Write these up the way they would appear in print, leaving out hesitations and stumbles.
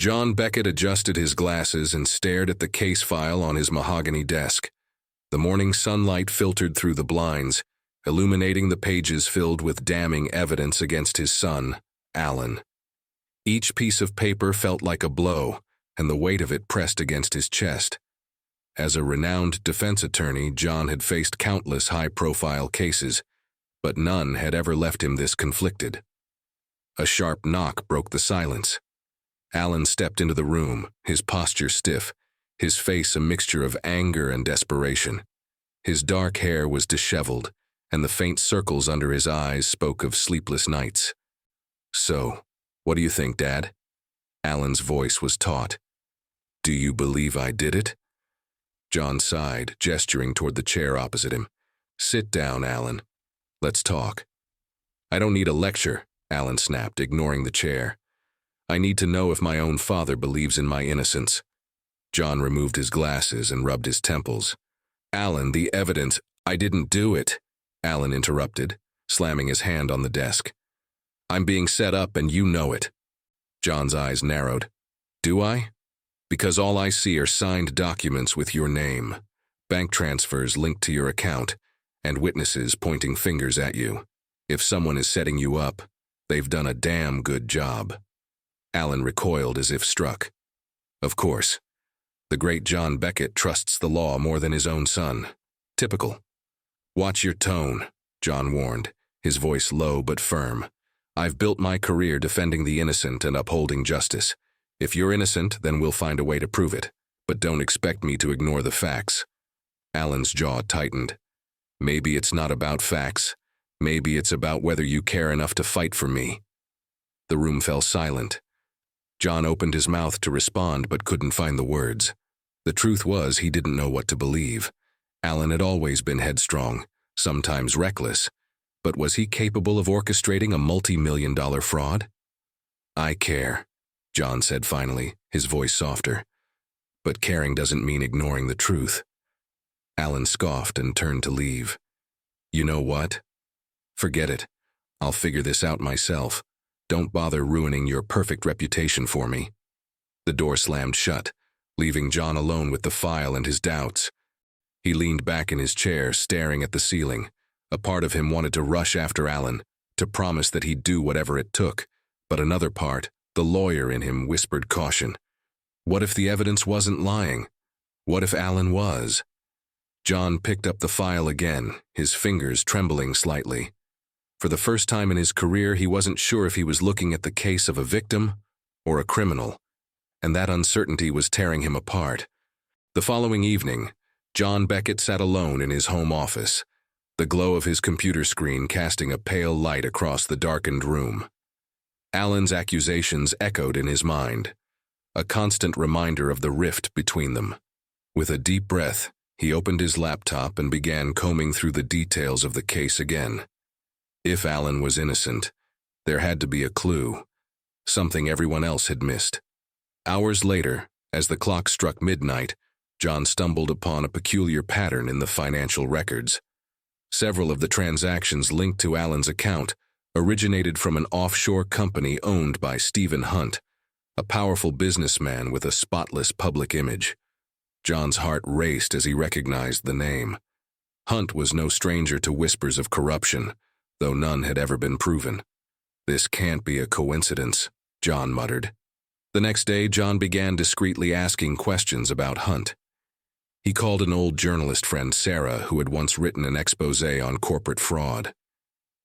John Beckett adjusted his glasses and stared at the case file on his mahogany desk. The morning sunlight filtered through the blinds, illuminating the pages filled with damning evidence against his son, Alan. Each piece of paper felt like a blow, and the weight of it pressed against his chest. As a renowned defense attorney, John had faced countless high-profile cases, but none had ever left him this conflicted. A sharp knock broke the silence. Alan stepped into the room, his posture stiff, his face a mixture of anger and desperation. His dark hair was disheveled, and the faint circles under his eyes spoke of sleepless nights. "So, what do you think, Dad?" Alan's voice was taut. "Do you believe I did it?" John sighed, gesturing toward the chair opposite him. "Sit down, Alan. Let's talk." "I don't need a lecture," Alan snapped, ignoring the chair. "I need to know if my own father believes in my innocence." John removed his glasses and rubbed his temples. "Alan, the evidence—" "I didn't do it," Alan interrupted, slamming his hand on the desk. "I'm being set up and you know it." John's eyes narrowed. "Do I? Because all I see are signed documents with your name, bank transfers linked to your account, and witnesses pointing fingers at you. If someone is setting you up, they've done a damn good job." Alan recoiled as if struck. Of course. The great John Beckett trusts the law more than his own son. Typical. "Watch your tone," John warned, his voice low but firm. "I've built my career defending the innocent and upholding justice. If you're innocent, then we'll find a way to prove it. But don't expect me to ignore the facts." Alan's jaw tightened. "Maybe it's not about facts. Maybe it's about whether you care enough to fight for me." The room fell silent. John opened his mouth to respond but couldn't find the words. The truth was he didn't know what to believe. Alan had always been headstrong, sometimes reckless, but was he capable of orchestrating a multi-million-dollar fraud? "I care," John said finally, his voice softer. "But caring doesn't mean ignoring the truth." Alan scoffed and turned to leave. "You know what? Forget it. I'll figure this out myself. Don't bother ruining your perfect reputation for me." The door slammed shut, leaving John alone with the file and his doubts. He leaned back in his chair, staring at the ceiling. A part of him wanted to rush after Alan, to promise that he'd do whatever it took, but another part, the lawyer in him, whispered caution. What if the evidence wasn't lying? What if Alan was? John picked up the file again, his fingers trembling slightly. For the first time in his career, he wasn't sure if he was looking at the case of a victim or a criminal, and that uncertainty was tearing him apart. The following evening, John Beckett sat alone in his home office, the glow of his computer screen casting a pale light across the darkened room. Alan's accusations echoed in his mind, a constant reminder of the rift between them. With a deep breath, he opened his laptop and began combing through the details of the case again. If Alan was innocent, there had to be a clue, something everyone else had missed. Hours later, as the clock struck midnight, John stumbled upon a peculiar pattern in the financial records. Several of the transactions linked to Alan's account originated from an offshore company owned by Stephen Hunt, a powerful businessman with a spotless public image. John's heart raced as he recognized the name. Hunt was no stranger to whispers of corruption, though none had ever been proven. "This can't be a coincidence," John muttered. The next day, John began discreetly asking questions about Hunt. He called an old journalist friend, Sarah, who had once written an exposé on corporate fraud.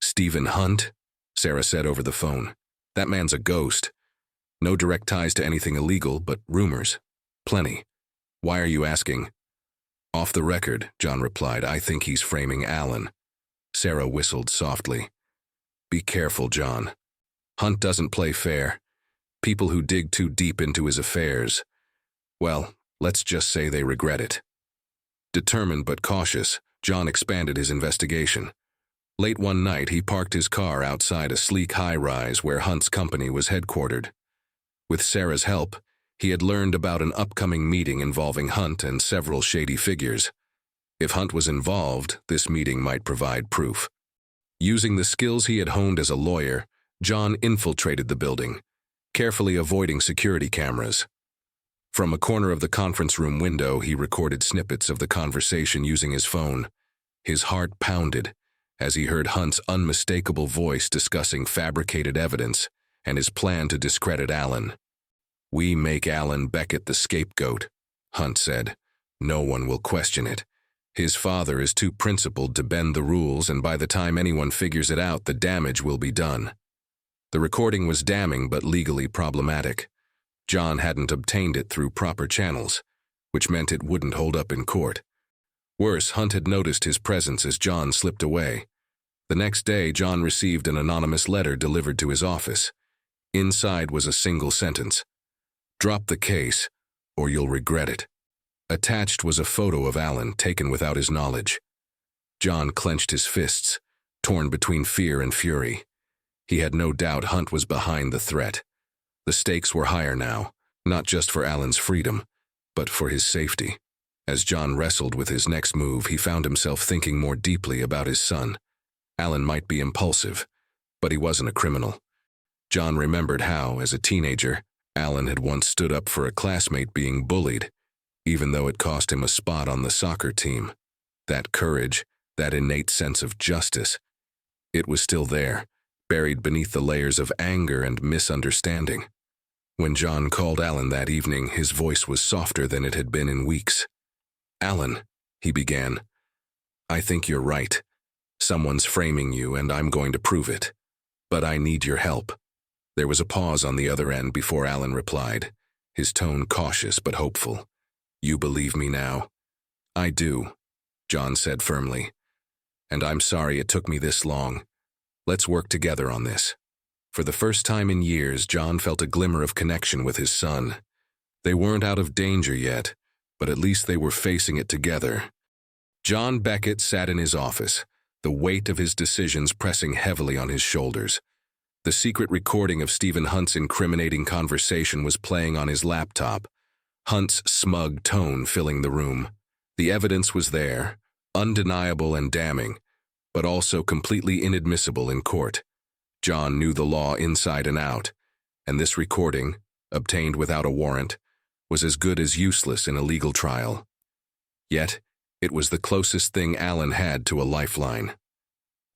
"Stephen Hunt?" Sarah said over the phone. "That man's a ghost. No direct ties to anything illegal, but rumors. Plenty. Why are you asking?" "Off the record," John replied. "I think he's framing Alan." Sarah whistled softly. "Be careful, John. Hunt doesn't play fair. People who dig too deep into his affairs, well, let's just say they regret it." Determined but cautious, John expanded his investigation. Late one night, he parked his car outside a sleek high-rise where Hunt's company was headquartered. With Sarah's help, he had learned about an upcoming meeting involving Hunt and several shady figures. If Hunt was involved, this meeting might provide proof. Using the skills he had honed as a lawyer, John infiltrated the building. carefully avoiding security cameras. From a corner of the conference room window, he recorded snippets of the conversation using his phone. His heart pounded as he heard Hunt's unmistakable voice discussing fabricated evidence and his plan to discredit Alan. "We make Alan Beckett the scapegoat," Hunt said. "No one will question it. His father is too principled to bend the rules, and by the time anyone figures it out, the damage will be done." The recording was damning but legally problematic. John hadn't obtained it through proper channels, which meant it wouldn't hold up in court. Worse, Hunt had noticed his presence as John slipped away. The next day, John received an anonymous letter delivered to his office. Inside was a single sentence: "Drop the case, or you'll regret it." Attached was a photo of Alan taken without his knowledge. John clenched his fists, torn between fear and fury. He had no doubt Hunt was behind the threat. The stakes were higher now, not just for Alan's freedom, but for his safety. As John wrestled with his next move, he found himself thinking more deeply about his son. Alan might be impulsive, but he wasn't a criminal. John remembered how, as a teenager, Alan had once stood up for a classmate being bullied, even though it cost him a spot on the soccer team. That courage, that innate sense of justice, it was still there, buried beneath the layers of anger and misunderstanding. When John called Alan that evening, his voice was softer than it had been in weeks. "Alan," he began, "I think you're right. Someone's framing you, and I'm going to prove it. But I need your help." There was a pause on the other end before Alan replied, his tone cautious but hopeful. "You believe me now?" "I do," John said firmly. "And I'm sorry it took me this long. Let's work together on this." For the first time in years, John felt a glimmer of connection with his son. They weren't out of danger yet, but at least they were facing it together. John Beckett sat in his office, the weight of his decisions pressing heavily on his shoulders. The secret recording of Stephen Hunt's incriminating conversation was playing on his laptop, Hunt's smug tone filling the room. The evidence was there, undeniable and damning, but also completely inadmissible in court. John knew the law inside and out, and this recording, obtained without a warrant, was as good as useless in a legal trial. Yet, it was the closest thing Alan had to a lifeline.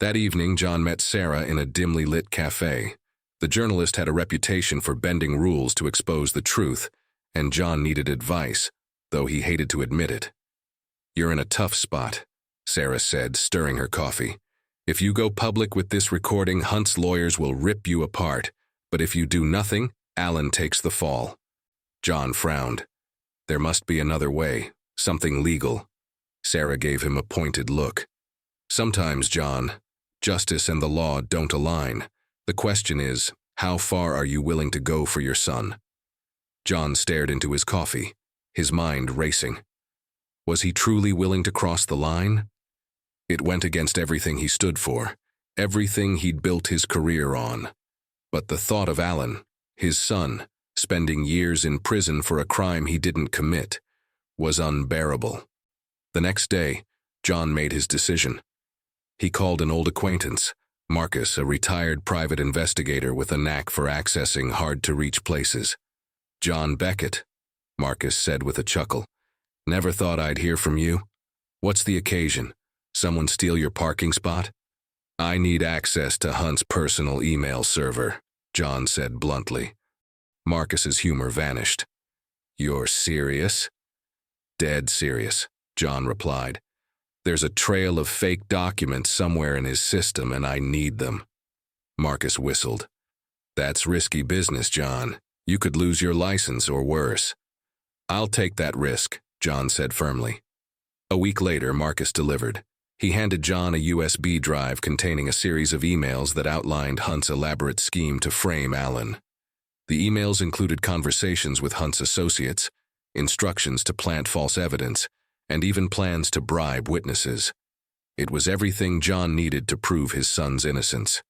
That evening, John met Sarah in a dimly lit cafe. The journalist had a reputation for bending rules to expose the truth, and John needed advice, though he hated to admit it. "You're in a tough spot," Sarah said, stirring her coffee. "If you go public with this recording, Hunt's lawyers will rip you apart. But if you do nothing, Alan takes the fall." John frowned. There must be another way, something legal. Sarah gave him a pointed look. "Sometimes, John, justice and the law don't align. The question is, how far are you willing to go for your son?" John stared into his coffee, his mind racing. Was he truly willing to cross the line? It went against everything he stood for, everything he'd built his career on. But the thought of Alan, his son, spending years in prison for a crime he didn't commit, was unbearable. The next day, John made his decision. He called an old acquaintance, Marcus, a retired private investigator with a knack for accessing hard-to-reach places. "John Beckett," Marcus said with a chuckle. "Never thought I'd hear from you. What's the occasion? Someone steal your parking spot?" "I need access to Hunt's personal email server," John said bluntly. Marcus's humor vanished. "You're serious?" "Dead serious," John replied. "There's a trail of fake documents somewhere in his system, and I need them." Marcus whistled. "That's risky business, John. You could lose your license or worse." "I'll take that risk," John said firmly. A week later, Marcus delivered. He handed John a USB drive containing a series of emails that outlined Hunt's elaborate scheme to frame Alan. The emails included conversations with Hunt's associates, instructions to plant false evidence, and even plans to bribe witnesses. It was everything John needed to prove his son's innocence.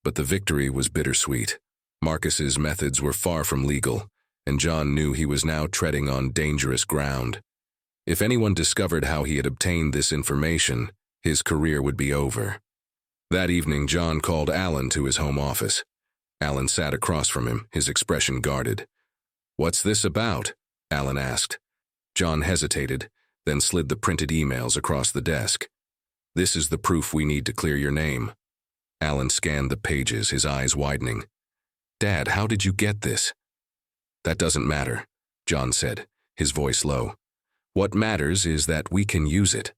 But the victory was bittersweet. Marcus's methods were far from legal, and John knew he was now treading on dangerous ground. If anyone discovered how he had obtained this information, his career would be over. That evening, John called Alan to his home office. Alan sat across from him, his expression guarded. "What's this about?" Alan asked. John hesitated, then slid the printed emails across the desk. "This is the proof we need to clear your name." Alan scanned the pages, his eyes widening. "Dad, how did you get this?" "That doesn't matter," John said, his voice low. "What matters is that we can use it."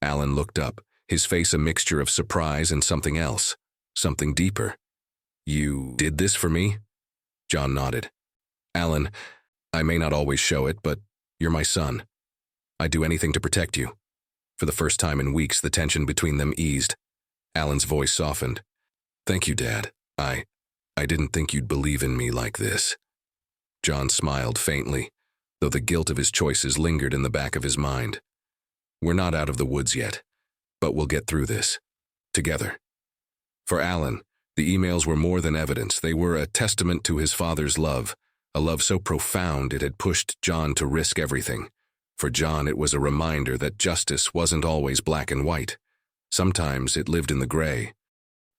Alan looked up, his face a mixture of surprise and something else, something deeper. "You did this for me?" John nodded. "Alan, I may not always show it, but you're my son. I'd do anything to protect you." For the first time in weeks, the tension between them eased. Alan's voice softened. "Thank you, Dad. I didn't think you'd believe in me like this." John smiled faintly, though the guilt of his choices lingered in the back of his mind. "We're not out of the woods yet, but we'll get through this. Together." For Alan, the emails were more than evidence. They were a testament to his father's love, a love so profound it had pushed John to risk everything. For John, it was a reminder that justice wasn't always black and white. Sometimes it lived in the gray.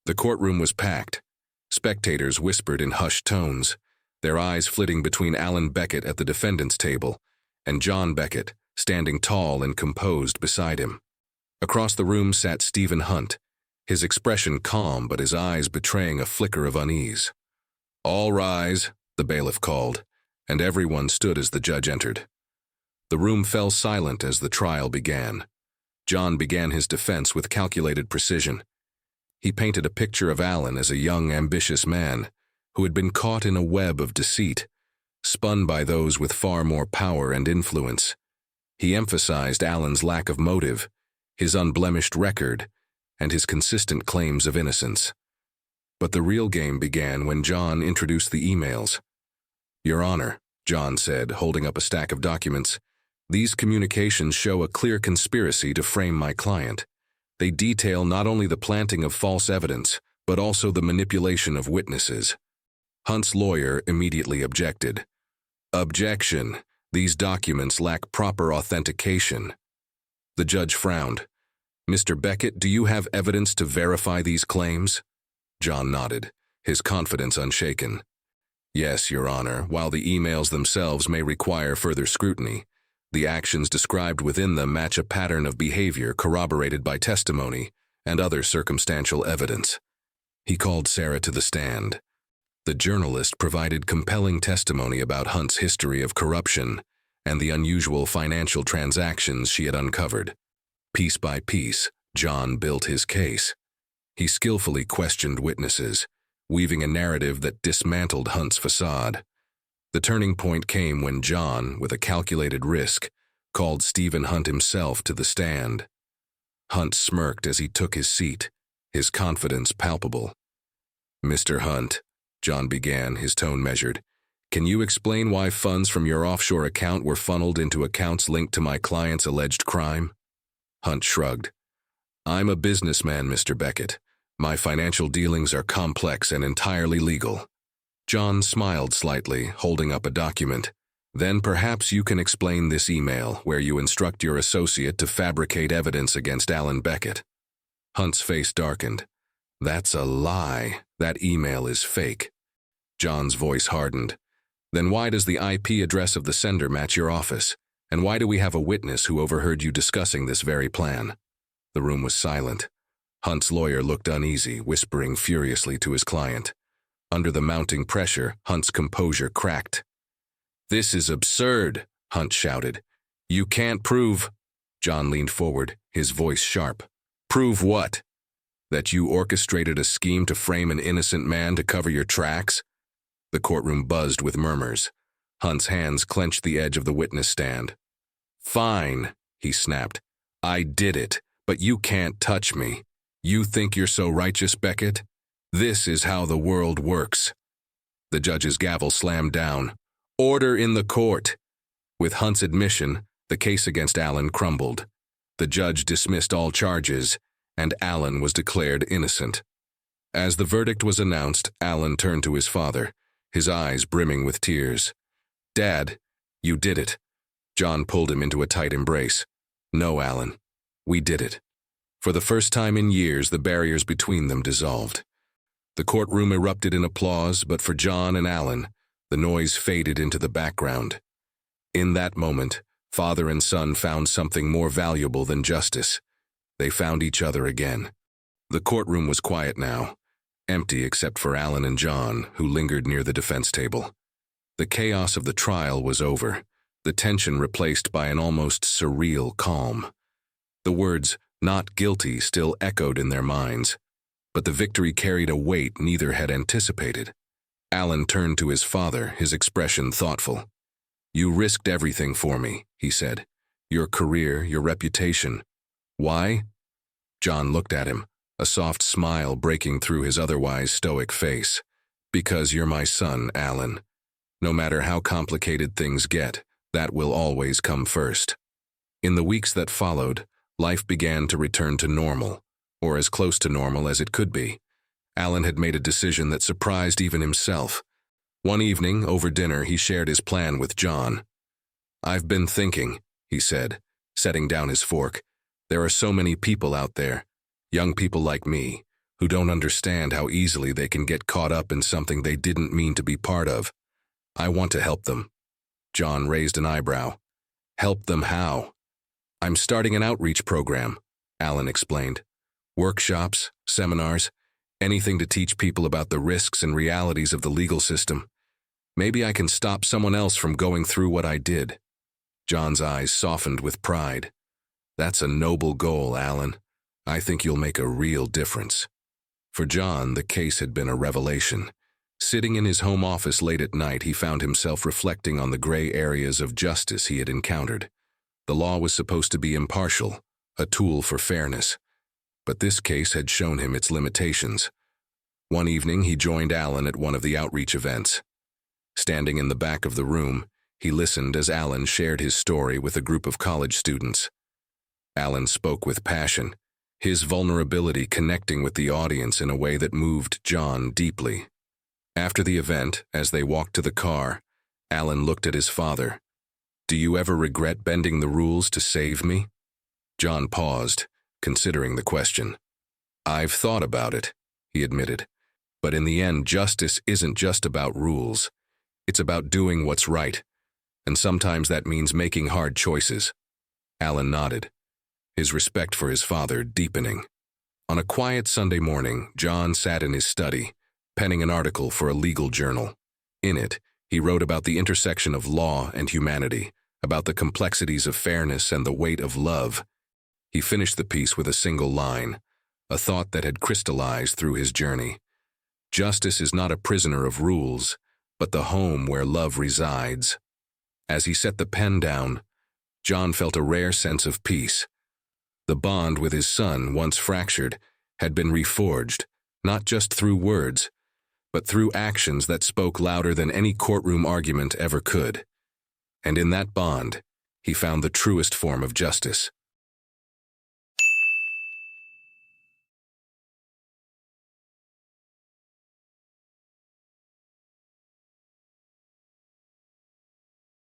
The courtroom was packed. Spectators whispered in hushed tones, their eyes flitting between Alan Beckett at the defendant's table and John Beckett, standing tall and composed beside him. Across the room sat Stephen Hunt, his expression calm but his eyes betraying a flicker of unease. "All rise," the bailiff called, and everyone stood as the judge entered. The room fell silent as the trial began. John began his defense with calculated precision. He painted a picture of Alan as a young, ambitious man who had been caught in a web of deceit, spun by those with far more power and influence. He emphasized Alan's lack of motive, his unblemished record, and his consistent claims of innocence. But the real game began when John introduced the emails. "Your Honor," John said, holding up a stack of documents, "these communications show a clear conspiracy to frame my client. They detail not only the planting of false evidence, but also the manipulation of witnesses." Hunt's lawyer immediately objected. "Objection. These documents lack proper authentication." The judge frowned. "Mr. Beckett, do you have evidence to verify these claims?" John nodded, his confidence unshaken. "Yes, Your Honor, while the emails themselves may require further scrutiny, the actions described within them match a pattern of behavior corroborated by testimony and other circumstantial evidence." He called Sarah to the stand. The journalist provided compelling testimony about Hunt's history of corruption and the unusual financial transactions she had uncovered. Piece by piece, John built his case. He skillfully questioned witnesses, weaving a narrative that dismantled Hunt's facade. The turning point came when John, with a calculated risk, called Stephen Hunt himself to the stand. Hunt smirked as he took his seat, his confidence palpable. "Mr. Hunt," John began, his tone measured, "can you explain why funds from your offshore account were funneled into accounts linked to my client's alleged crime?" Hunt shrugged. "I'm a businessman, Mr. Beckett. My financial dealings are complex and entirely legal." John smiled slightly, holding up a document. "Then perhaps you can explain this email where you instruct your associate to fabricate evidence against Alan Beckett." Hunt's face darkened. "That's a lie. That email is fake." John's voice hardened. "Then why does the IP address of the sender match your office? And why do we have a witness who overheard you discussing this very plan?" The room was silent. Hunt's lawyer looked uneasy, whispering furiously to his client. Under the mounting pressure, Hunt's composure cracked. "This is absurd," Hunt shouted. "You can't prove—" John leaned forward, his voice sharp. "Prove what? That you orchestrated a scheme to frame an innocent man to cover your tracks?" The courtroom buzzed with murmurs. Hunt's hands clenched the edge of the witness stand. "Fine," he snapped. "I did it, but you can't touch me. You think you're so righteous, Beckett? This is how the world works." The judge's gavel slammed down. "Order in the court." With Hunt's admission, the case against Alan crumbled. The judge dismissed all charges, and Alan was declared innocent. As the verdict was announced, Alan turned to his father, his eyes brimming with tears. "Dad, you did it." John pulled him into a tight embrace. "No, Alan. We did it." For the first time in years, the barriers between them dissolved. The courtroom erupted in applause, but for John and Alan, the noise faded into the background. In that moment, father and son found something more valuable than justice. They found each other again. The courtroom was quiet now, empty except for Alan and John, who lingered near the defense table. The chaos of the trial was over, the tension replaced by an almost surreal calm. The words, "not guilty," still echoed in their minds, but the victory carried a weight neither had anticipated. Alan turned to his father, his expression thoughtful. "You risked everything for me," he said. "Your career, your reputation. Why?" John looked at him, a soft smile breaking through his otherwise stoic face. "Because you're my son, Alan. No matter how complicated things get, that will always come first." In the weeks that followed, life began to return to normal, or as close to normal as it could be. Alan had made a decision that surprised even himself. One evening, over dinner, he shared his plan with John. "I've been thinking," he said, setting down his fork. "There are so many people out there, young people like me, who don't understand how easily they can get caught up in something they didn't mean to be part of. I want to help them." John raised an eyebrow. "Help them how?" "I'm starting an outreach program," Alan explained. "Workshops, seminars, anything to teach people about the risks and realities of the legal system. Maybe I can stop someone else from going through what I did." John's eyes softened with pride. "That's a noble goal, Alan. I think you'll make a real difference." For John, the case had been a revelation. Sitting in his home office late at night, he found himself reflecting on the gray areas of justice he had encountered. The law was supposed to be impartial, a tool for fairness. But this case had shown him its limitations. One evening, he joined Alan at one of the outreach events. Standing in the back of the room, he listened as Alan shared his story with a group of college students. Alan spoke with passion, his vulnerability connecting with the audience in a way that moved John deeply. After the event, as they walked to the car, Alan looked at his father. "Do you ever regret bending the rules to save me?" John paused, considering the question. "I've thought about it," he admitted. "But in the end, justice isn't just about rules. It's about doing what's right, and sometimes that means making hard choices." Alan nodded, his respect for his father deepening. On a quiet Sunday morning, John sat in his study, penning an article for a legal journal. In it, he wrote about the intersection of law and humanity, about the complexities of fairness and the weight of love. He finished the piece with a single line, a thought that had crystallized through his journey. "Justice is not a prisoner of rules, but the home where love resides." As he set the pen down, John felt a rare sense of peace. The bond with his son, once fractured, had been reforged, not just through words, but through actions that spoke louder than any courtroom argument ever could. And in that bond, he found the truest form of justice.